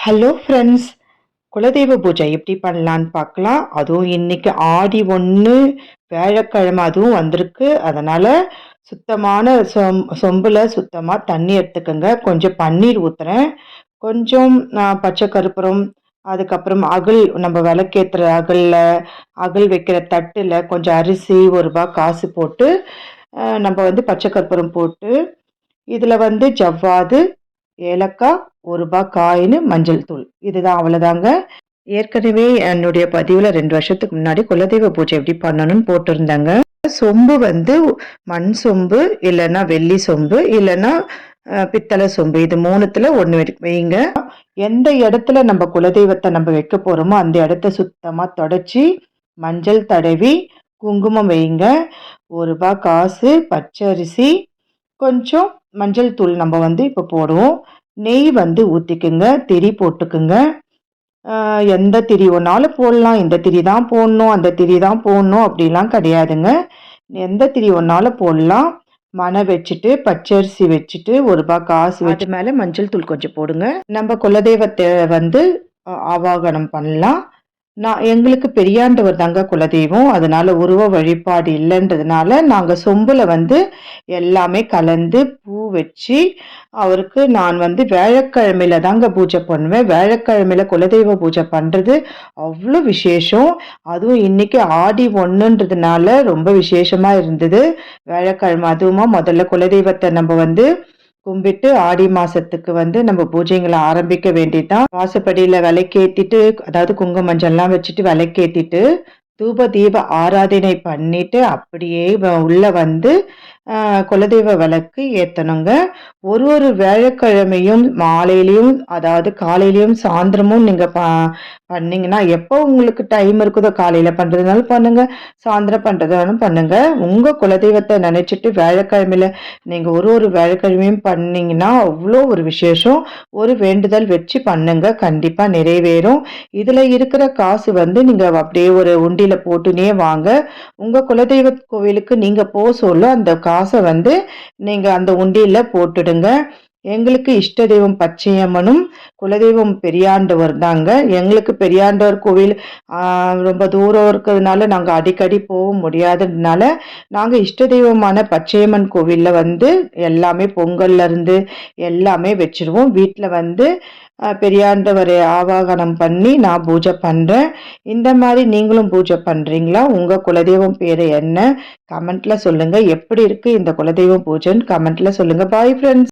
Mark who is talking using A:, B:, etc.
A: Hello friends, குலதெய்வ பூஜை எப்படி பண்ணலான்னு பார்க்கலாம். அதுவும் இன்னைக்கு ஆடி 1 வியாழக்கிழமை அதுவும் வந்திருக்கு. அதனால சுத்தமான சொம்புல சுத்தமா தண்ணி எடுத்துக்கங்க. கொஞ்சம் பன்னீர் ஊத்துறேன். கொஞ்சம் பச்சை கற்பூரம், அதுக்கப்புறம் அகல் நம்ம விளக்கேத்துற அகல் வைக்கிற தட்டுல கொஞ்சம் அரிசி, ₹1 காசு போட்டு நம்ம பச்சை கற்பூரம் போட்டு, இதுல ஜவ்வாது, ஏலக்காய், ₹1 காயின், மஞ்சள் தூள். இதுதான் அவ்வளோதாங்க. ஏற்கனவே என்னுடைய பதிவுல 2 வருஷத்துக்கு முன்னாடி குலதெய்வ பூஜை எப்படி பண்ணணும்னு போட்டிருந்தேங்க. சொம்பு மண் சொம்பு, இல்லைன்னா வெள்ளி சொம்பு, இல்லைன்னா பித்தளை சொம்பு. இது 3த்துல 1 வைங்க. எந்த இடத்துல நம்ம குலதெய்வத்தை நம்ம வைக்க போறோமோ அந்த இடத்த சுத்தமா தொடச்சி மஞ்சள் தடவி குங்குமம் வைங்க. ₹1 காசு, பச்சரிசி, கொஞ்சம் மஞ்சள் தூள் நம்ம இப்போ போடுவோம். நெய் ஊற்றிக்குங்க. திரி போட்டுக்குங்க. எந்த திரி ஒன்றாலும் போடலாம். இந்த திரி தான் போடணும், அந்த திரி தான் போடணும் அப்படிலாம் கிடையாதுங்க. எந்த திரி ஒன்றாலும் போடலாம். மணை வச்சுட்டு பச்சரிசி வச்சுட்டு ₹1 காசு வச்சு மேலே மஞ்சள் தூள் கொஞ்சம் போடுங்க. நம்ம குலதெய்வத்தை ஆவாகனம் பண்ணலாம். எங்களுக்கு பெரியாண்டவர் தாங்க குலதெய்வம். அதனால உருவ வழிபாடு இல்லைன்றதுனால நாங்கள் சொம்புல எல்லாமே கலந்து பூ வச்சு அவருக்கு நான் வியாழக்கிழமையில தாங்க பூஜை பண்ணுவேன். வியாழக்கிழமையில குலதெய்வ பூஜை பண்றது அவ்வளோ விசேஷம். அதுவும் இன்னைக்கு ஆடி 1ன்றதுனால ரொம்ப விசேஷமா இருந்தது. வியாழக்கிழமை அதுவுமா முதல்ல குலதெய்வத்தை நம்ம கும்பிட்டு ஆடி மாசத்துக்கு நம்ம பூஜைகளை ஆரம்பிக்க வேண்டியதுதான். வாசப்படியில விளக்கேத்திட்டு, அதாவது குங்கும மஞ்சள்லாம் வச்சுட்டு விளக்கேத்திட்டு தூப தீப ஆராதனை பண்ணிட்டு அப்படியே உள்ள குலதெய்வ விளக்கு ஏத்தணுங்க. ஒரு வியாழக்கிழமையும் மாலையிலையும், அதாவது காலையிலையும் சாயந்தரமும் நீங்க பண்ணீங்கன்னா, எப்போ உங்களுக்கு டைம் இருக்குதோ காலையில பண்றதுனாலும் பண்ணுங்க, சாயந்தரம் பண்றதுனாலும் பண்ணுங்க. உங்க குலதெய்வத்தை நினைச்சிட்டு வியாழக்கிழமையில நீங்க ஒரு வியாழக்கிழமையும் பண்ணீங்கன்னா அவ்வளோ ஒரு விசேஷம். ஒரு வேண்டுதல் வச்சு பண்ணுங்க, கண்டிப்பா நிறைவேறும். இதுல இருக்கிற காசு நீங்க அப்படியே ஒரு உண்டியில போட்டுனே வாங்க. உங்க குலதெய்வ கோவிலுக்கு நீங்க சொல்ல அந்த காசை நீங்க அந்த உண்டியில போட்டுடுங்க. எங்களுக்கு இஷ்ட தெய்வம் பச்சையம்மனும் குலதெய்வம் பெரியாண்டவர் தாங்க. எங்களுக்கு பெரியாண்டவர் கோவில் ரொம்ப தூரம் இருக்கிறதுனால நாங்கள் அடிக்கடி போக முடியாததுனால நாங்கள் இஷ்ட தெய்வமான பச்சையம்மன் கோவிலில் எல்லாமே பொங்கல்ல இருந்து எல்லாமே வச்சிருவோம். வீட்டில் பெரியாண்டவரை ஆவாகனம் பண்ணி நான் பூஜை பண்றேன். இந்த மாதிரி நீங்களும் பூஜை பண்றீங்களா? உங்க குலதெய்வம் பேரு என்ன? கமெண்ட்ல சொல்லுங்க. எப்படி இருக்கு இந்த குலதெய்வம் பூஜைன்னு கமெண்ட்ல சொல்லுங்க. Bye friends.